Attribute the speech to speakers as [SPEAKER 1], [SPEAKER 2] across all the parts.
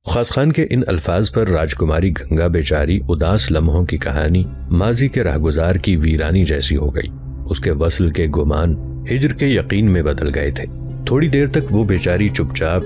[SPEAKER 1] خاص خان کے ان الفاظ پر راجکماری گنگا بیچاری اداس لمحوں کی کہانی ماضی کے راہگزار کی ویرانی جیسی ہو گئی۔ اس کے وصل کے گمان ہجر کے یقین میں بدل گئے تھے۔ تھوڑی دیر تک وہ بیچاری چپ چاپ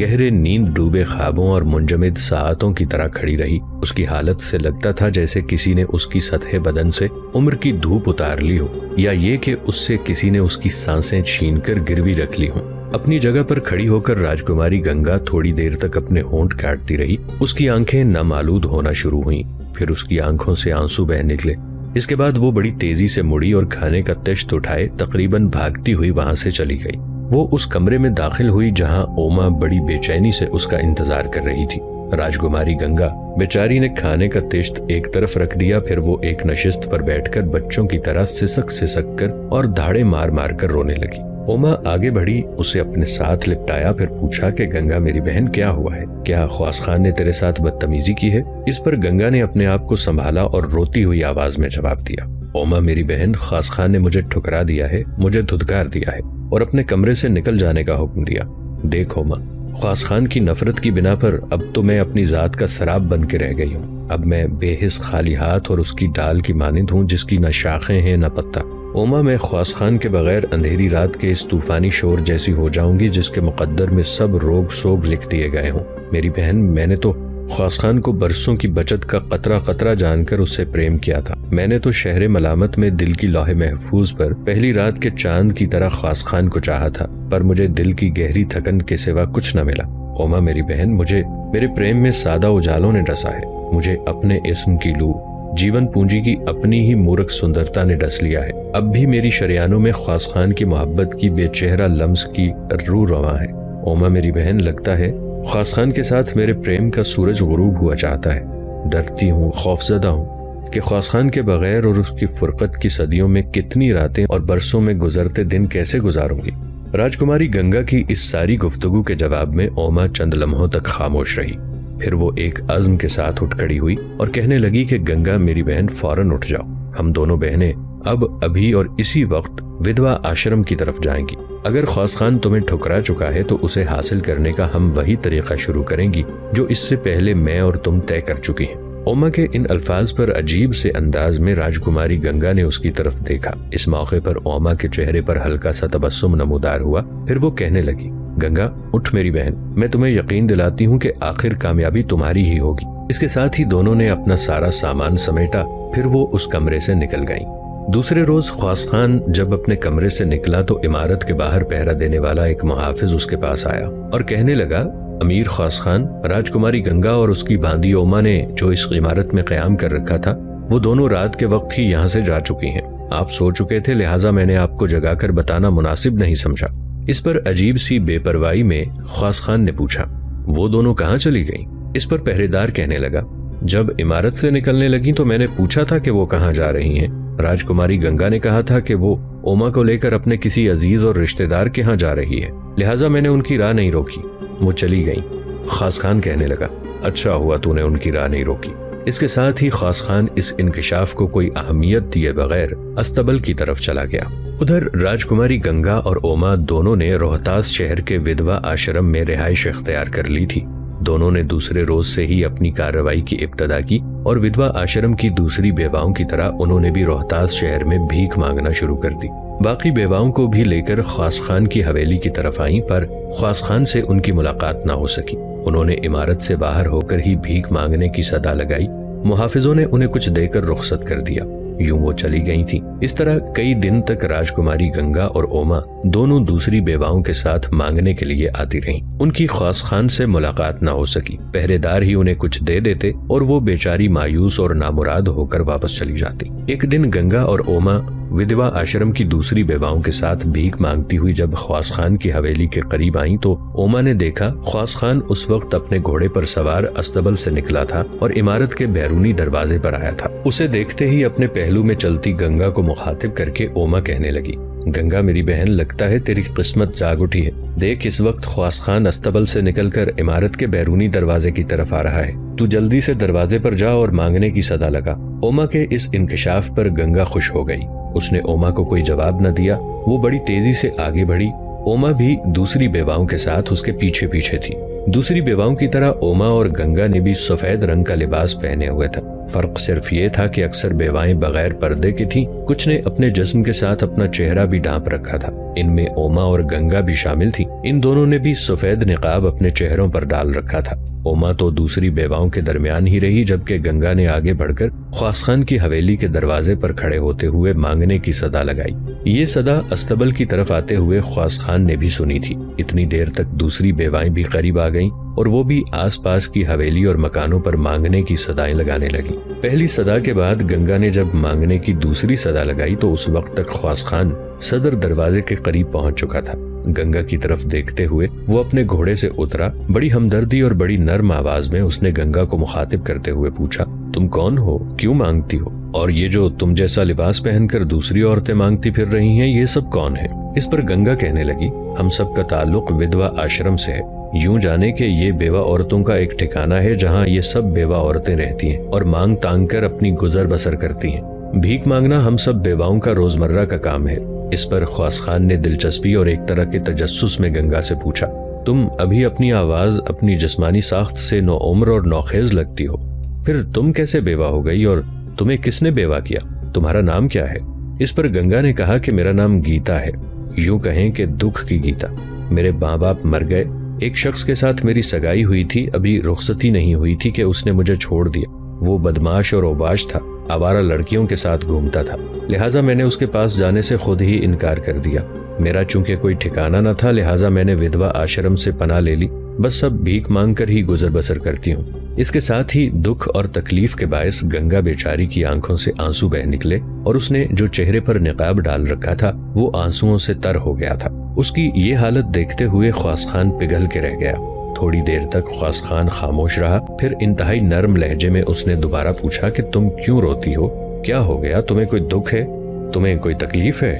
[SPEAKER 1] گہرے نیند ڈوبے خوابوں اور منجمد ساعتوں کی طرح کھڑی رہی۔ اس کی حالت سے لگتا تھا جیسے کسی نے اس کی سطح بدن سے عمر کی دھوپ اتار لی ہو، یا یہ کہ اس سے کسی نے اس کی سانسیں چھین کر گروی رکھ لی ہوں۔ اپنی جگہ پر کھڑی ہو کر راجکماری گنگا تھوڑی دیر تک اپنے ہونٹ کاٹتی رہی۔ اس کی آنکھیں نامالود ہونا شروع ہوئیں، پھر اس کی آنکھوں سے آنسو بہہ نکلے۔ اس کے بعد وہ بڑی تیزی سے مڑی اور کھانے کا تشت اٹھائے تقریباً بھاگتی ہوئی وہاں سے چلی گئی۔ وہ اس کمرے میں داخل ہوئی جہاں اوما بڑی بے چینی سے اس کا انتظار کر رہی تھی۔ راجکماری گنگا بیچاری نے کھانے کا تشت ایک طرف رکھ دیا، پھر وہ ایک نشست پر بیٹھ کر بچوں کی طرح سسک کر اور دھاڑے مار مار کر رونے لگی۔ اوما آگے بڑھی، اسے اپنے ساتھ لپٹایا، پھر پوچھا کہ گنگا میری بہن کیا ہوا ہے؟ کیا خواص خان نے تیرے ساتھ بدتمیزی کی ہے؟ اس پر گنگا نے اپنے آپ کو سنبھالا اور روتی ہوئی آواز میں جواب دیا، اوما میری بہن، خواص خان نے مجھے ٹھکرا دیا ہے، مجھے دھتکار دیا ہے اور اپنے کمرے سے نکل جانے کا حکم دیا۔ دیکھ اوما، خواص خان کی نفرت کی بنا پر اب تو میں اپنی ذات کا سراب بن کے رہ گئی ہوں۔ اب میں بے حس خالی ہاتھ اور اس کی ڈال کی مانند ہوں جس کی نہ شاخیں ہیں نہ پتا۔ اوما میں خواص خان کے بغیر اندھیری رات کے اس طوفانی شور جیسی ہو جاؤں گی جس کے مقدر میں سب روگ سوگ لکھ دیے گئے ہوں۔ میری بہن، میں نے تو خواص خان کو برسوں کی بچت کا قطرہ قطرہ جان کر اس سے پریم کیا تھا۔ میں نے تو شہر ملامت میں دل کی لوح محفوظ پر پہلی رات کے چاند کی طرح خواص خان کو چاہا تھا، پر مجھے دل کی گہری تھکن کے سوا کچھ نہ ملا۔ اوما میری بہن، مجھے میرے پریم میں سادہ اجالوں نے ڈسا ہے، مجھے اپنے اسم کی لو جیون پونجی کی اپنی ہی مورک سندرتا نے ڈس لیا ہے۔ اب بھی میری شریانوں میں خواص خان کی محبت کی بے چہرہ لمس کی روح رواں ہے۔ اوما میری بہن، لگتا ہے خواص خان کے ساتھ میرے پریم کا سورج غروب ہوا چاہتا ہے۔ ڈرتی ہوں، خوفزدہ ہوں کہ خواص خان کے بغیر اور اس کی فرقت کی صدیوں میں کتنی راتیں اور برسوں میں گزرتے دن کیسے گزاروں گی۔ راجکماری گنگا کی اس ساری گفتگو کے جواب میں اوما چند لمحوں تک خاموش رہی، پھر وہ ایک عزم کے ساتھ اٹھ کھڑی ہوئی اور کہنے لگی کہ گنگا میری بہن، فوراً اٹھ جاؤ، ہم دونوں بہنیں اب ابھی اور اسی وقت ودوا آشرم کی طرف جائیں گی۔ اگر خواص خان تمہیں ٹھکرا چکا ہے تو اسے حاصل کرنے کا ہم وہی طریقہ شروع کریں گی جو اس سے پہلے میں اور تم طے کر چکی ہیں۔ اوما کے ان الفاظ پر عجیب سے انداز میں راجکماری گنگا نے اس کی طرف دیکھا۔ اس موقع پر اوما کے چہرے پر ہلکا سا تبسم نمودار ہوا، پھر وہ کہنے لگی، گنگا اٹھ میری بہن، میں تمہیں یقین دلاتی ہوں کہ آخر کامیابی تمہاری ہی ہوگی۔ اس کے ساتھ ہی دونوں نے اپنا سارا سامان سمیٹا، پھر وہ اس کمرے سے نکل گئیں۔ دوسرے روز خواص خان جب اپنے کمرے سے نکلا تو عمارت کے باہر پہرا دینے والا ایک محافظ اس کے پاس آیا اور کہنے لگا، امیر خواص خان، راجکماری گنگا اور اس کی باندی اوما نے جو اس عمارت میں قیام کر رکھا تھا وہ دونوں رات کے وقت ہی یہاں سے جا چکی ہیں۔ آپ سو چکے تھے، لہٰذا میں نے آپ کو جگا کر بتانا مناسب نہیں سمجھا۔ اس پر عجیب سی بے پرواہی میں خواص خان نے پوچھا، وہ دونوں کہاں چلی گئیں؟ اس پر پہرے دار کہنے لگا، جب عمارت سے نکلنے لگیں تو میں نے پوچھا تھا کہ وہ کہاں جا رہی ہیں۔ راجکماری گنگا نے کہا تھا کہ وہ اوما کو لے کر اپنے کسی عزیز اور رشتہ دار کے ہاں جا رہی ہے، لہٰذا میں نے ان کی راہ نہیں روکی، وہ چلی گئیں۔ خواص خان کہنے لگا، اچھا ہوا تو نے ان کی راہ نہیں روکی۔ اس کے ساتھ ہی خواص خان اس انکشاف کو کوئی اہمیت دیے بغیر استبل کی طرف چلا گیا۔ ادھر راجکماری گنگا اور اوما دونوں نے روہتاس شہر کے ودوا آشرم میں رہائش اختیار کر لی تھی۔ دونوں نے دوسرے روز سے ہی اپنی کارروائی کی ابتدا کی اور ودوا آشرم کی دوسری بیواؤں کی طرح انہوں نے بھی روہتاس شہر میں بھیک مانگنا شروع کر دی۔ باقی بیواؤں کو بھی لے کر خواص خان کی حویلی کی طرف آئیں، پر خواص خان سے ان کی ملاقات نہ ہو سکی۔ انہوں نے عمارت سے باہر ہو کر ہی بھیک مانگنے کی صدا لگائی۔ محافظوں نے انہیں کچھ دے کر رخصت کر دیا، یوں وہ چلی گئی تھیں۔ اس طرح کئی دن تک راجکماری گنگا اور اوما دونوں دوسری بیواؤں کے ساتھ مانگنے کے لیے آتی رہیں۔ ان کی خواص خان سے ملاقات نہ ہو سکی، پہرے دار ہی انہیں کچھ دے دیتے اور وہ بیچاری مایوس اور نامراد ہو کر واپس چلی جاتی۔ ایک دن گنگا اور اوما ودوا آشرم کی دوسری بیواؤں کے ساتھ بھیک مانگتی ہوئی جب خواص خان کی حویلی کے قریب آئیں تو اوما نے دیکھا خواص خان اس وقت اپنے گھوڑے پر سوار استبل سے نکلا تھا اور عمارت کے بیرونی دروازے پر آیا تھا۔ اسے دیکھتے ہی اپنے پہلو میں چلتی گنگا کو مخاطب کر کے اوما کہنے لگی، گنگا میری بہن، لگتا ہے تیری قسمت جاگ اٹھی ہے۔ دیکھ اس وقت خواص خان استبل سے نکل کر عمارت کے بیرونی دروازے کی طرف آ رہا ہے، تو جلدی سے دروازے پر جا اور مانگنے کی صدا لگا۔ اوما کے اس انکشاف پر گنگا خوش ہو گئی۔ اس نے اوما کو کوئی جواب نہ دیا، وہ بڑی تیزی سے آگے بڑھی۔ اوما بھی دوسری بیواؤں کے ساتھ اس کے پیچھے پیچھے تھی۔ दूसरी बेवाओं की तरह ओमा और गंगा ने भी सफेद रंग का लिबास पहने हुए था। फर्क सिर्फ ये था कि अक्सर बेवाएं बगैर पर्दे की थीं, कुछ ने अपने जिस्म के साथ अपना चेहरा भी ढांप रखा था। इनमें ओमा और गंगा भी शामिल थी। इन दोनों ने भी सफेद निकाब अपने चेहरों पर डाल रखा था। ओमा तो दूसरी बेवाओं के दरमियान ही रही, जबकि गंगा ने आगे बढ़कर ख्वास खान की हवेली के दरवाजे पर खड़े होते हुए मांगने की सदा लगाई। ये सदा अस्तबल की तरफ आते हुए ख्वास खान ने भी सुनी थी। इतनी देर तक दूसरी बेवाएं भी करीब आ गईं और वो भी आसपास की हवेली और मकानों पर मांगने की सदाएं लगाने लगी। पहली सदा के बाद गंगा ने जब मांगने की दूसरी सदा लगाई तो उस वक्त तक ख्वास खान सदर दरवाजे के करीब पहुंच चुका था। गंगा की तरफ देखते हुए वो अपने घोड़े से उतरा। बड़ी हमदर्दी और बड़ी नर्म आवाज में उसने गंगा को मुखातिब करते हुए पूछा, तुम कौन हो, क्यों मांगती हो, और ये जो तुम जैसा लिबास पहनकर दूसरी औरतें मांगती फिर रही हैं, ये सब कौन है? इस पर गंगा कहने लगी, हम सब का ताल्लुक विधवा आश्रम से है। यूं जाने कि ये बेवा औरतों का एक ठिकाना है जहाँ ये सब बेवा औरतें रहती हैं और मांग तांग कर अपनी गुजर बसर करती हैं। भीख मांगना हम सब बेवाओं का रोजमर्रा का काम है। इस पर ख्वास खान ने दिलचस्पी और एक तरह के तजस्सुस में गंगा से पूछा, तुम अभी अपनी आवाज अपनी जिस्मानी साख्त से नो उम्र और नौखेज लगती हो, फिर तुम कैसे बेवा हो गई और तुम्हें किसने बेवा किया? तुम्हारा नाम क्या है? इस पर गंगा ने कहा कि मेरा नाम गीता है, यूं कहें कि दुख की गीता। मेरे माँ बाप मर गए। एक शख्स के साथ मेरी सगाई हुई थी, अभी रुखसती नहीं हुई थी कि उसने मुझे छोड़ दिया। वो बदमाश और ओबाश था, आवारा लड़कियों के साथ घूमता था, लिहाजा मैंने उसके पास जाने से खुद ही इनकार कर दिया। मेरा चूंकि कोई ठिकाना न था, लिहाजा मैंने विधवा आश्रम से पनाह ले ली। बस सब भीख मांग कर ही गुजर बसर करती हूँ। इसके साथ ही दुख और तकलीफ के बायस गंगा बेचारी की आंखों से आंसू बह निकले और उसने जो चेहरे पर निकाब डाल रखा था वो आंसुओं से तर हो गया था। उसकी ये हालत देखते हुए ख्वास खान पिघल के रह गया। थोड़ी देर तक ख्वास खान खामोश रहा, फिर इंतहाई नर्म लहजे में उसने दोबारा पूछा कि तुम क्यों रोती हो? क्या हो गया? तुम्हें कोई दुख है? तुम्हें कोई तकलीफ है?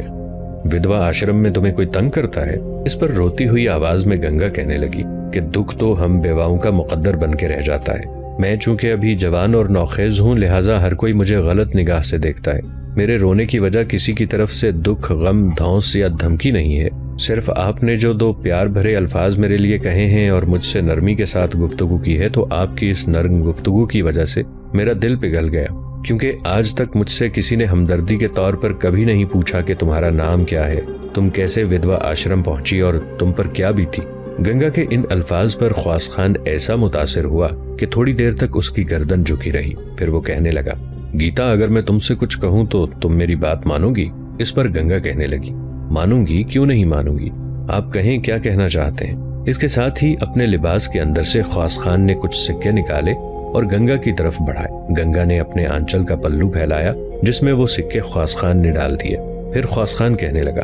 [SPEAKER 1] विधवा आश्रम में तुम्हें कोई तंग करता है? इस पर रोती हुई आवाज में गंगा कहने लगी कि दुख तो हम बेवाओं का मुकद्दर बन के रह जाता है। मैं चूंकि अभी जवान और नौखेज हूँ, लिहाजा हर कोई मुझे गलत निगाह से देखता है। मेरे रोने की वजह किसी की तरफ से दुख, गम, धौंस या धमकी नहीं है। सिर्फ आपने जो दो प्यार भरे अल्फाज मेरे लिए कहे हैं और मुझसे नरमी के साथ गुफ्तगू की है, तो आपकी इस नर्म गुफ्तगू की वजह से मेरा दिल पिघल गया, क्योंकि आज तक मुझसे किसी ने हमदर्दी के तौर पर कभी नहीं पूछा कि तुम्हारा नाम क्या है, तुम कैसे विधवा आश्रम पहुंची और तुम पर क्या बीती। गंगा के इन अल्फाज पर ख्वास खान ऐसा मुतासिर हुआ कि थोड़ी देर तक उसकी गर्दन झुकी रही। फिर वो कहने लगा, गीता, अगर मैं तुमसे कुछ कहूँ तो तुम मेरी बात मानोगी? इस पर गंगा कहने लगी, मानूंगी, क्यों नहीं मानूंगी, आप कहें क्या कहना चाहते हैं। इसके साथ ही अपने लिबास के अंदर से ख्वास खान ने कुछ सिक्के निकाले और गंगा की तरफ बढ़ाए। गंगा ने अपने आंचल का पल्लू फैलाया जिसमें वो सिक्के ख्वास खान ने डाल दिए। फिर ख्वास खान कहने लगा,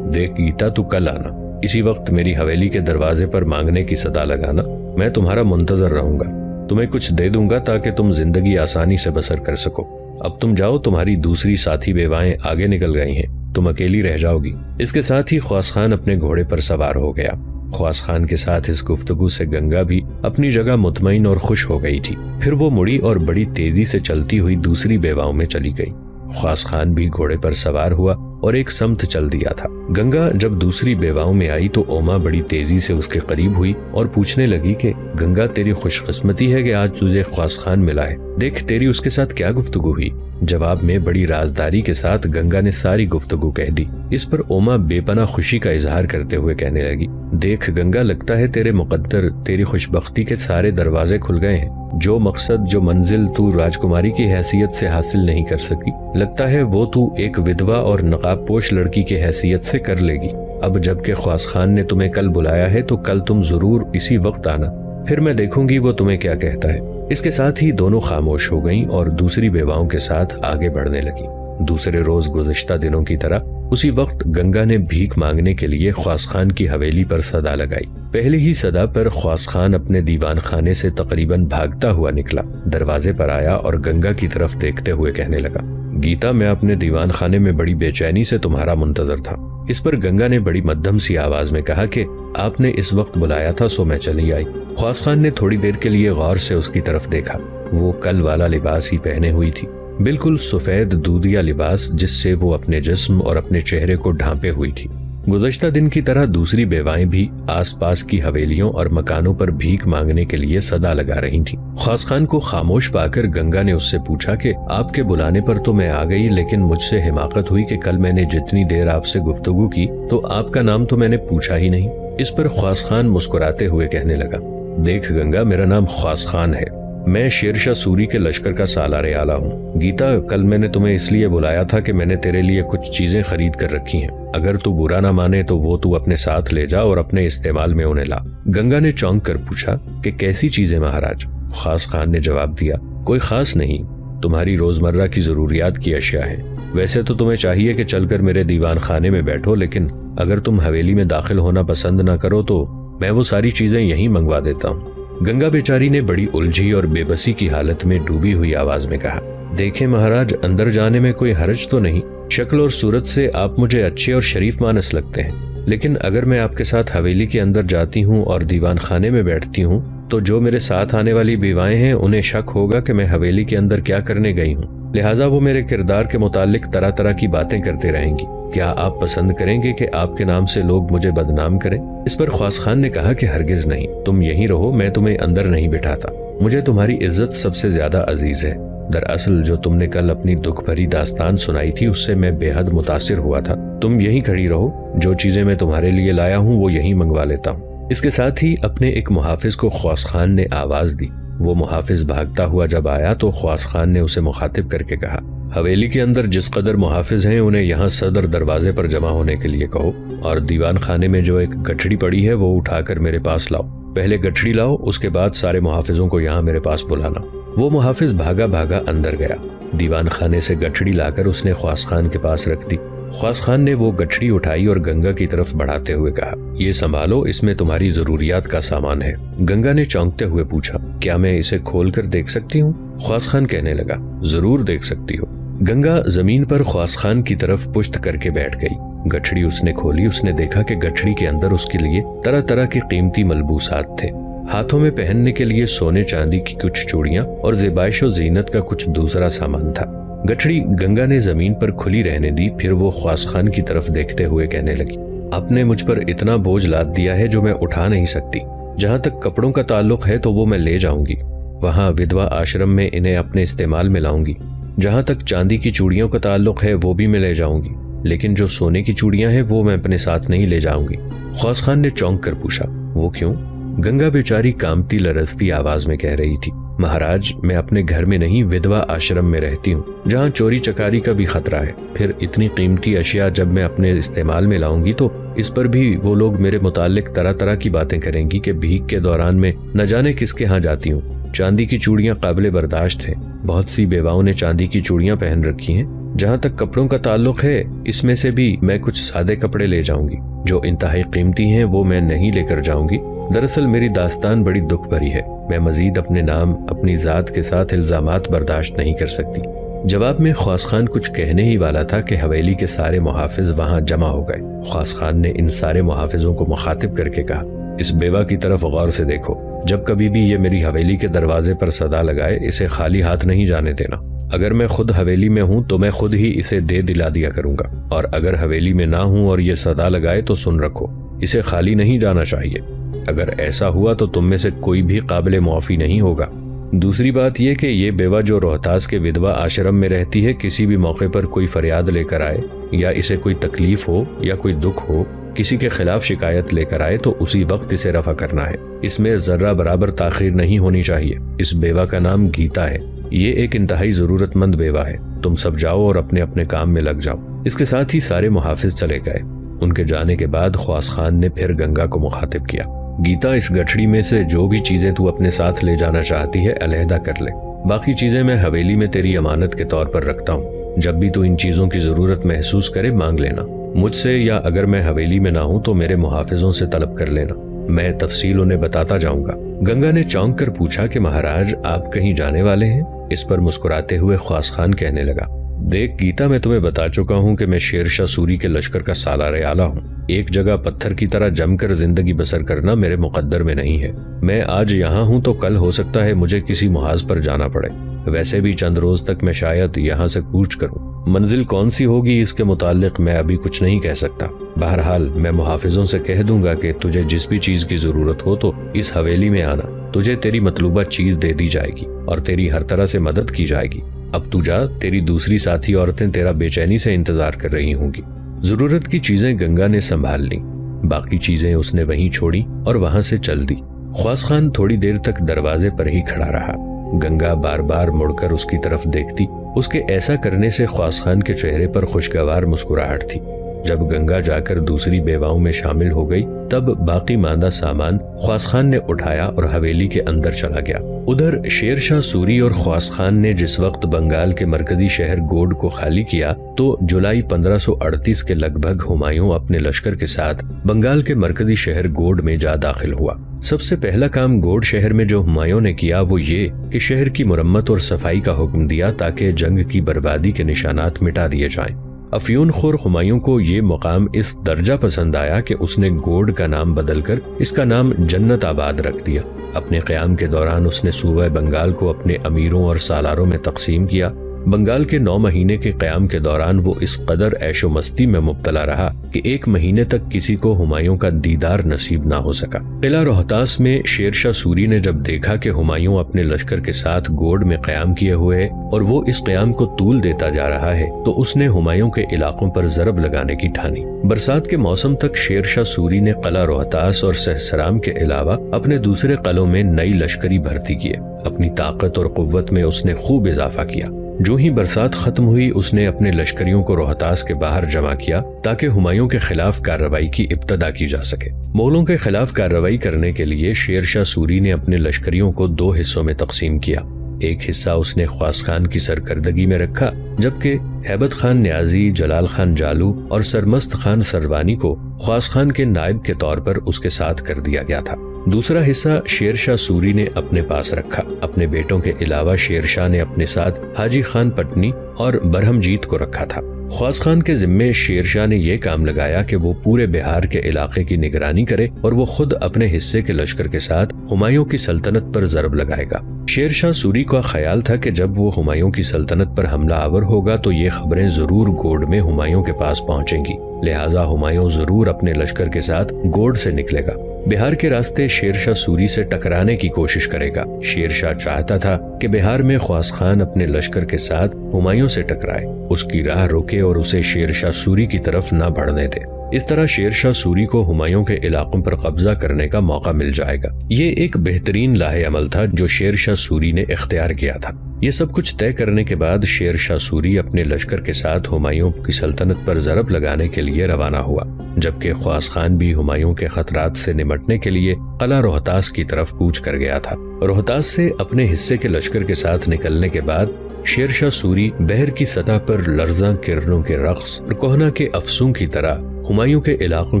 [SPEAKER 1] देख गीता, तू कल आना, इसी वक्त मेरी हवेली के दरवाजे पर मांगने की सदा लगाना। मैं तुम्हारा मुंतजर रहूंगा, तुम्हें कुछ दे दूंगा ताकि तुम जिंदगी आसानी से बसर कर सको। अब तुम जाओ, तुम्हारी दूसरी साथी बेवाएं आगे निकल गई हैं, तुम अकेली रह जाओगी। इसके साथ ही ख्वास खान अपने घोड़े पर सवार हो गया। ख्वास खान के साथ इस गुफ्तगू से गंगा भी अपनी जगह मुतमईन और खुश हो गई थी। फिर वो मुड़ी और बड़ी तेजी से चलती हुई दूसरी बेवाओं में चली गई। ख्वास खान भी घोड़े पर सवार हुआ और एक समत चल दिया था। गंगा जब दूसरी बेवाओं में आई तो ओमा बड़ी तेजी से उसके करीब हुई और पूछने लगी कि गंगा, तेरी खुशकिस्मती है कि आज तुझे ख्वास खान मिला है। देख, तेरी उसके साथ क्या गुफ्तगू हुई। जवाब में बड़ी राजदारी के साथ गंगा ने सारी गुफ्तगू कह दी। इस पर ओमा बेपना खुशी का इजहार करते हुए कहने लगी, देख गंगा, लगता है तेरे मुकद्दर, तेरी खुशबख्ती के सारे दरवाजे खुल गए हैं। जो मकसद, जो मंजिल तू राजकुमारी की हैसियत से हासिल नहीं कर सकी, लगता है वो तू एक विधवा और नकाबपोश लड़की की हैसियत से कर लेगी। अब जबकि ख्वास खान ने तुम्हें कल बुलाया है तो कल तुम जरूर इसी वक्त आना, फिर मैं देखूंगी वो तुम्हें क्या कहता है। इसके साथ ही दोनों खामोश हो गईं और दूसरी बेवाओं के साथ आगे बढ़ने लगी। दूसरे रोज गुज़िश्ता दिनों की तरह उसी वक्त गंगा ने भीख मांगने के लिए ख्वास खान की हवेली पर सदा लगाई। पहली ही सदा पर ख्वास खान अपने दीवान खाने से तकरीबन भागता हुआ निकला। दरवाजे पर आया और गंगा की तरफ देखते हुए कहने लगा, गीता, मैं अपने दीवान खाने में बड़ी बेचैनी से तुम्हारा मुंतजर था। इस पर गंगा ने बड़ी मध्यम सी आवाज में कहा कि आपने इस वक्त बुलाया था सो मैं चली आई। ख्वास खान ने थोड़ी देर के लिए गौर से उसकी तरफ देखा। वो कल वाला लिबास ही पहने हुई थी, बिल्कुल सफेद दूधिया लिबास जिससे वो अपने जिस्म और अपने चेहरे को ढांपे हुई थी। गुज़श्ता दिन की तरह दूसरी बेवाएं भी आसपास की हवेलियों और मकानों पर भीख मांगने के लिए सदा लगा रही थीं। ख्वास खान को खामोश पाकर गंगा ने उससे पूछा कि आपके बुलाने पर तो मैं आ गई, लेकिन मुझसे हिमाकत हुई कि कल मैंने जितनी देर आपसे गुफ्तगू की तो आपका नाम तो मैंने पूछा ही नहीं। इस पर ख्वास खान मुस्कुराते हुए कहने लगा, देख गंगा, मेरा नाम ख्वास खान है, मैं शेरशाह सूरी के लश्कर का सालारे आला हूँ। गीता, कल मैंने तुम्हें इसलिए बुलाया था कि मैंने तेरे लिए कुछ चीजें खरीद कर रखी हैं। अगर तू बुरा ना माने तो वो तू अपने साथ ले जा और अपने इस्तेमाल में उन्हें ला। गंगा ने चौंक कर पूछा कि कैसी चीजें महाराज? ख्वास खान ने जवाब दिया, कोई खास नहीं, तुम्हारी रोजमर्रा की जरूरियात की अशिया है। वैसे तो तुम्हें चाहिए कि चलकर मेरे दीवान खाने में बैठो, लेकिन अगर तुम हवेली में दाखिल होना पसंद ना करो तो मैं वो सारी चीजें यहीं मंगवा देता हूँ। गंगा बेचारी ने बड़ी उलझी और बेबसी की हालत में डूबी हुई आवाज में कहा, देखें महाराज, अंदर जाने में कोई हर्ज तो नहीं। शक्ल और सूरत से आप मुझे अच्छे और शरीफ मानस लगते हैं, लेकिन अगर मैं आपके साथ हवेली के अंदर जाती हूँ और दीवान खाने में बैठती हूँ तो जो मेरे साथ आने वाली बेवाएं हैं उन्हें शक होगा कि मैं हवेली के अंदर क्या करने गई हूँ। लिहाजा वो मेरे किरदार के मुतालिक तरह तरह की बातें करते रहेंगी। क्या आप पसंद करेंगे कि आपके नाम से लोग मुझे बदनाम करें? इस पर ख्वास खान ने कहा कि हरगिज नहीं, तुम यहीं रहो, मैं तुम्हें अंदर नहीं बिठाता। मुझे तुम्हारी इज्जत सबसे ज्यादा अजीज है। दरअसल जो तुमने कल अपनी दुख भरी दास्तान सुनाई थी उससे मैं बेहद मुतासिर हुआ था। तुम यहीं खड़ी रहो, जो चीजें मैं तुम्हारे लिए लाया हूँ वो यहीं मंगवा लेता हूँ। इसके साथ ही अपने एक मुहाफिज को ख्वास खान ने आवाज दी। वो मुहाफिज भागता हुआ जब आया तो ख्वास खान ने उसे मुखातिब करके कहा, हवेली के अंदर जिस कदर मुहाफिज हैं उन्हें यहाँ सदर दरवाजे पर जमा होने के लिए कहो, और दीवान खाने में जो एक गठड़ी पड़ी है वो उठाकर मेरे पास लाओ। पहले गठड़ी लाओ, उसके बाद सारे मुहाफिजों को यहाँ मेरे पास बुलाना। वो मुहाफिज भागा भागा अंदर गया। दीवान खाने से गठड़ी लाकर उसने ख्वास खान के पास रख दी। ख्वास खान ने वो गठड़ी उठाई और गंगा की तरफ बढ़ाते हुए कहा, ये संभालो, इसमें तुम्हारी जरूरियात का सामान है। गंगा ने चौंकते हुए पूछा, क्या मैं इसे खोल कर देख सकती हूँ? ख्वास खान कहने लगा, जरूर देख सकती हो। गंगा जमीन पर ख्वास खान की तरफ पुश्त करके बैठ गई। गठड़ी उसने खोली। उसने देखा कि गठड़ी के अंदर उसके लिए तरह तरह के कीमती मलबूसात थे। हाथों में पहनने के लिए सोने चांदी की कुछ चूड़ियां और ज़ेबाइश व ज़ीनत का कुछ दूसरा सामान था। गठड़ी गंगा ने जमीन पर खुली रहने दी। फिर वो ख्वास खान की तरफ देखते हुए कहने लगी, आपने मुझ पर इतना बोझ लाद दिया है जो मैं उठा नहीं सकती। जहाँ तक कपड़ों का ताल्लुक है तो वो मैं ले जाऊंगी, वहाँ विधवा आश्रम में इन्हें अपने इस्तेमाल में लाऊंगी। जहाँ तक चांदी की चूड़ियों का ताल्लुक है वो भी मैं ले जाऊंगी, लेकिन जो सोने की चूड़ियां हैं वो मैं अपने साथ नहीं ले जाऊंगी। ख्वास खान ने चौंक कर पूछा, वो क्यों? गंगा बेचारी कांपती लरजती आवाज में कह रही थी, महाराज, मैं अपने घर में नहीं विधवा आश्रम में रहती हूँ, जहाँ चोरी चकारी का भी खतरा है। फिर इतनी कीमती अशिया जब मैं अपने इस्तेमाल में लाऊंगी तो इस पर भी वो लोग मेरे मुतालिक तरह तरह की बातें करेंगी कि भीख के दौरान में न जाने किसके यहाँ जाती हूँ। चांदी की चूड़ियां काबिल बर्दाश्त है, बहुत सी बेवाओं ने चांदी की चूड़ियां पहन रखी हैं। जहाँ तक कपड़ों का ताल्लुक है, इसमें से भी मैं कुछ सादे कपड़े ले जाऊंगी, जो इंतहाई कीमती हैं वो मैं नहीं लेकर जाऊंगी। दरअसल मेरी दास्तान बड़ी दुख भरी है, मैं मजीद अपने नाम अपनी जात के साथ इल्जामात बर्दाश्त नहीं कर सकती। जवाब में ख्वास खान कुछ कहने ही वाला था कि हवेली के सारे मुहाफिज वहाँ जमा हो गए। ख्वास खान ने इन सारे मुहाफिजों को मुखातिब करके कहा, इस बेवा की तरफ गौर से देखो, जब कभी भी ये मेरी हवेली के दरवाजे पर सदा लगाए इसे खाली हाथ नहीं जाने देना। अगर मैं खुद हवेली में हूँ तो मैं खुद ही इसे दे दिला दिया करूंगा, और अगर हवेली में ना हूँ और ये सदा लगाए तो सुन रखो, इसे खाली नहीं जाना चाहिए। अगर ऐसा हुआ तो तुम में से कोई भी काबिल मुआफी नहीं होगा। दूसरी बात यह कि ये बेवा जो रोहतास के विधवा आश्रम में रहती है, किसी भी मौके पर कोई फरियाद लेकर आए या इसे कोई तकलीफ हो या कोई दुख हो, किसी के खिलाफ शिकायत लेकर आए तो उसी वक्त इसे रफा करना है। इसमें जर्रा बराबर ताखीर नहीं होनी चाहिए। इस बेवा का नाम गीता है। ये एक इंतहाई जरूरतमंद बेवा है। तुम सब जाओ और अपने अपने काम में लग जाओ। इसके साथ ही सारे मुहाफिज चले गए। उनके जाने के बाद ख्वास खान ने फिर गंगा को मुखातिब किया, गीता, इस गठड़ी में से जो भी चीजें तू अपने साथ ले जाना चाहती है अलहदा कर ले। बाकी चीजें मैं हवेली में तेरी अमानत के तौर पर रखता हूँ। जब भी तू इन चीजों की जरूरत महसूस करे मांग लेना मुझसे, या अगर मैं हवेली में ना हूं तो मेरे मुहाफिजों से तलब कर लेना, मैं तफसील उन्हें बताता जाऊंगा। गंगा ने चौंक कर पूछा कि महाराज, आप कहीं जाने वाले हैं? इस पर मुस्कुराते हुए ख्वास खान कहने लगा, देख गीता, मैं तुम्हें बता चुका हूँ कि मैं शेरशाह सूरी के लश्कर का सालारे आला हूँ। एक जगह पत्थर की तरह जमकर जिंदगी बसर करना मेरे मुकद्दर में नहीं है। मैं आज यहाँ हूँ तो कल हो सकता है मुझे किसी मुहाज पर जाना पड़े। वैसे भी चंद रोज तक मैं शायद यहाँ से कूच करूँ। منزل کون سی ہوگی اس کے متعلق میں ابھی کچھ نہیں کہہ سکتا. بہرحال میں محافظوں سے کہہ دوں گا کہ تجھے جس بھی چیز کی ضرورت ہو تو اس حویلی میں آنا. تجھے تیری مطلوبہ چیز دے دی جائے گی اور تیری ہر طرح سے مدد کی جائے گی. اب تو جا، تیری دوسری ساتھی عورتیں تیرا بے چینی سے انتظار کر رہی ہوں گی. ضرورت کی چیزیں گنگا نے سنبھال لیں. باقی چیزیں اس نے وہیں چھوڑی اور وہاں سے چل دی. خواص خان تھوڑی دیر تک دروازے پر ہی کھڑا رہا. گنگا بار بار مڑ کر اس کی طرف دیکھتی. اس کے ایسا کرنے سے خواص خان کے چہرے پر خوشگوار مسکراہٹ تھی. جب گنگا جا کر دوسری بیواؤں میں شامل ہو گئی تب باقی ماندہ سامان خواص خان نے اٹھایا اور حویلی کے اندر چلا گیا. ادھر شیر شاہ سوری اور خواص خان نے جس وقت بنگال کے مرکزی شہر گوڈ کو خالی کیا تو جولائی 1538 کے لگ بھگ ہمایوں اپنے لشکر کے ساتھ بنگال کے مرکزی شہر گوڈ میں جا داخل ہوا. سب سے پہلا کام گوڈ شہر میں جو ہمایوں نے کیا وہ یہ کہ شہر کی مرمت اور صفائی کا حکم دیا تاکہ جنگ کی بربادی کے نشانات مٹا دیے جائیں. افیون خور ہمایوں کو یہ مقام اس درجہ پسند آیا کہ اس نے گوڈ کا نام بدل کر اس کا نام جنت آباد رکھ دیا. اپنے قیام کے دوران اس نے صوبہ بنگال کو اپنے امیروں اور سالاروں میں تقسیم کیا. بنگال کے 9 مہینے کے قیام کے دوران وہ اس قدر عیش و مستی میں مبتلا رہا کہ 1 مہینے تک کسی کو ہمایوں کا دیدار نصیب نہ ہو سکا. قلعہ روہتاس میں شیر شاہ سوری نے جب دیکھا کہ ہمایوں اپنے لشکر کے ساتھ گوڈ میں قیام کیے ہوئے ہے اور وہ اس قیام کو طول دیتا جا رہا ہے تو اس نے ہمایوں کے علاقوں پر ضرب لگانے کی ٹھانی. برسات کے موسم تک شیر شاہ سوری نے قلعہ روہتاس اور سہسرام کے علاوہ اپنے دوسرے قلعوں میں نئی لشکری بھرتی کیے. اپنی طاقت اور قوت میں اس نے خوب اضافہ کیا. جو ہی برسات ختم ہوئی اس نے اپنے لشکریوں کو روہتاس کے باہر جمع کیا تاکہ ہمایوں کے خلاف کارروائی کی ابتدا کی جا سکے. مغلوں کے خلاف کارروائی کرنے کے لیے شیر شاہ سوری نے اپنے لشکریوں کو 2 حصوں میں تقسیم کیا. ایک حصہ اس نے خواص خان کی سرکردگی میں رکھا جبکہ ہیبت خان نیازی، جلال خان جالو اور سرمست خان سروانی کو خواص خان کے نائب کے طور پر اس کے ساتھ کر دیا گیا تھا. دوسرا حصہ شیر شاہ سوری نے اپنے پاس رکھا. اپنے بیٹوں کے علاوہ شیر شاہ نے اپنے ساتھ حاجی خان پٹنی اور برہم جیت کو رکھا تھا. خواص خان کے ذمے شیر شاہ نے یہ کام لگایا کہ وہ پورے بہار کے علاقے کی نگرانی کرے اور وہ خود اپنے حصے کے لشکر کے ساتھ ہمایوں کی سلطنت پر ضرب لگائے گا. شیر شاہ سوری کا خیال تھا کہ جب وہ ہمایوں کی سلطنت پر حملہ آور ہوگا تو یہ خبریں ضرور گوڈ میں ہمایوں کے پاس پہنچیں گی، لہٰذا ہمایوں ضرور اپنے لشکر کے ساتھ گوڈ سے نکلے گا. بہار کے راستے شیر شاہ سوری سے ٹکرانے کی کوشش کرے گا. شیر شاہ چاہتا تھا کہ بہار میں خواص خان اپنے لشکر کے ساتھ ہمایوں سے ٹکرائے، اس کی راہ روکے اور اسے شیر شاہ سوری کی طرف نہ بڑھنے دے. اس طرح شیر شاہ سوری کو ہمایوں کے علاقوں پر قبضہ کرنے کا موقع مل جائے گا. یہ ایک بہترین لاہ عمل تھا جو شیر شاہ سوری نے اختیار کیا تھا. یہ سب کچھ طے کرنے کے بعد شیر شاہ سوری اپنے لشکر کے ساتھ ہمایوں کی سلطنت پر ضرب لگانے کے لیے روانہ ہوا، جبکہ خواص خان بھی ہمایوں کے خطرات سے نمٹنے کے لیے قلعہ روہتاس کی طرف کوچ کر گیا تھا. روہتاس سے اپنے حصے کے لشکر کے ساتھ نکلنے کے بعد شیر شاہ سوری بحر کی سطح پر لرزاں کرنوں کے رقص اور کوہنا کے افسوں کی طرح ہمایوں کے علاقوں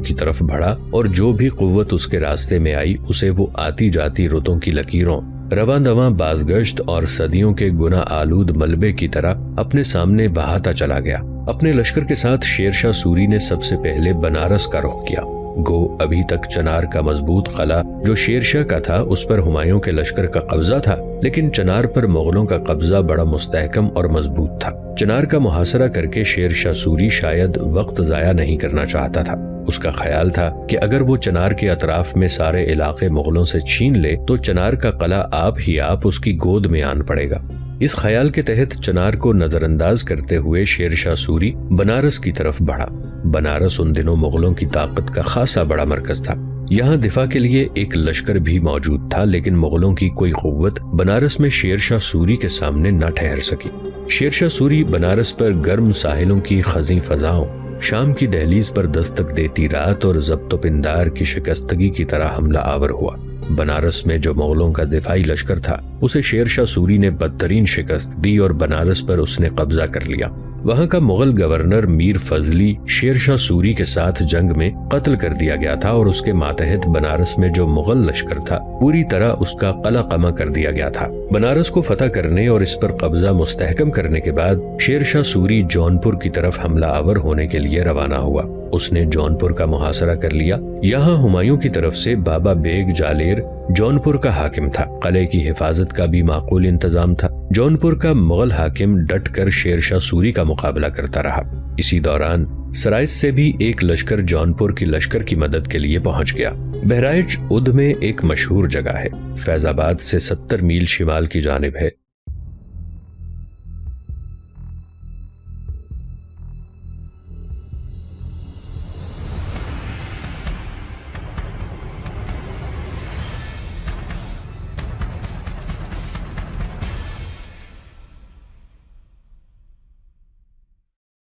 [SPEAKER 1] کی طرف بڑھا اور جو بھی قوت اس کے راستے میں آئی اسے وہ آتی جاتی رتوں کی لکیروں، رواں دواں بازگشت اور صدیوں کے گناہ آلود ملبے کی طرح اپنے سامنے بہاتا چلا گیا. اپنے لشکر کے ساتھ شیر شاہ سوری نے سب سے پہلے بنارس کا رخ کیا. گو ابھی تک چنار کا مضبوط قلعہ جو شیر شاہ کا تھا اس پر ہمایوں کے لشکر کا قبضہ تھا، لیکن چنار پر مغلوں کا قبضہ بڑا مستحکم اور مضبوط تھا. چنار کا محاصرہ کر کے شیر شاہ سوری شاید وقت ضائع نہیں کرنا چاہتا تھا. اس کا خیال تھا کہ اگر وہ چنار کے اطراف میں سارے علاقے مغلوں سے چھین لے تو چنار کا قلعہ آپ ہی آپ اس کی گود میں آن پڑے گا. اس خیال کے تحت چنار کو نظر انداز کرتے ہوئے شیر شاہ سوری بنارس کی طرف بڑھا. بنارس ان دنوں مغلوں کی طاقت کا خاصا بڑا مرکز تھا. یہاں دفاع کے لیے ایک لشکر بھی موجود تھا، لیکن مغلوں کی کوئی قوت بنارس میں شیر شاہ سوری کے سامنے نہ ٹھہر سکی. شیر شاہ سوری بنارس پر گرم ساحلوں کی خزیں فضاؤں، شام کی دہلیز پر دستک دیتی رات اور ضبط و پندار کی شکستگی کی طرح حملہ آور ہوا. بنارس میں جو مغلوں کا دفاعی لشکر تھا اسے شیر شاہ سوری نے بدترین شکست دی اور بنارس پر اس نے قبضہ کر لیا. وہاں کا مغل گورنر میر فضلی شیر شاہ سوری کے ساتھ جنگ میں قتل کر دیا گیا تھا اور اس کے ماتحت بنارس میں جو مغل لشکر تھا پوری طرح اس کا قلع قمع کر دیا گیا تھا. بنارس کو فتح کرنے اور اس پر قبضہ مستحکم کرنے کے بعد شیر شاہ سوری جونپور کی طرف حملہ آور ہونے کے لیے روانہ ہوا. اس نے جونپور کا محاصرہ کر لیا. یہاں ہمایوں کی طرف سے بابا بیگ جالیر جونپور کا حاکم تھا۔ قلعے کی حفاظت کا بھی معقول انتظام تھا۔ جونپور کا مغل حاکم ڈٹ کر شیر شاہ سوری کا مقابلہ کرتا رہا۔ اسی دوران سرائس سے بھی ایک لشکر جونپور کی لشکر کی مدد کے لیے پہنچ گیا۔ بہرائچ اودھ میں ایک مشہور جگہ ہے، فیض آباد سے 70 میل شمال کی جانب ہے۔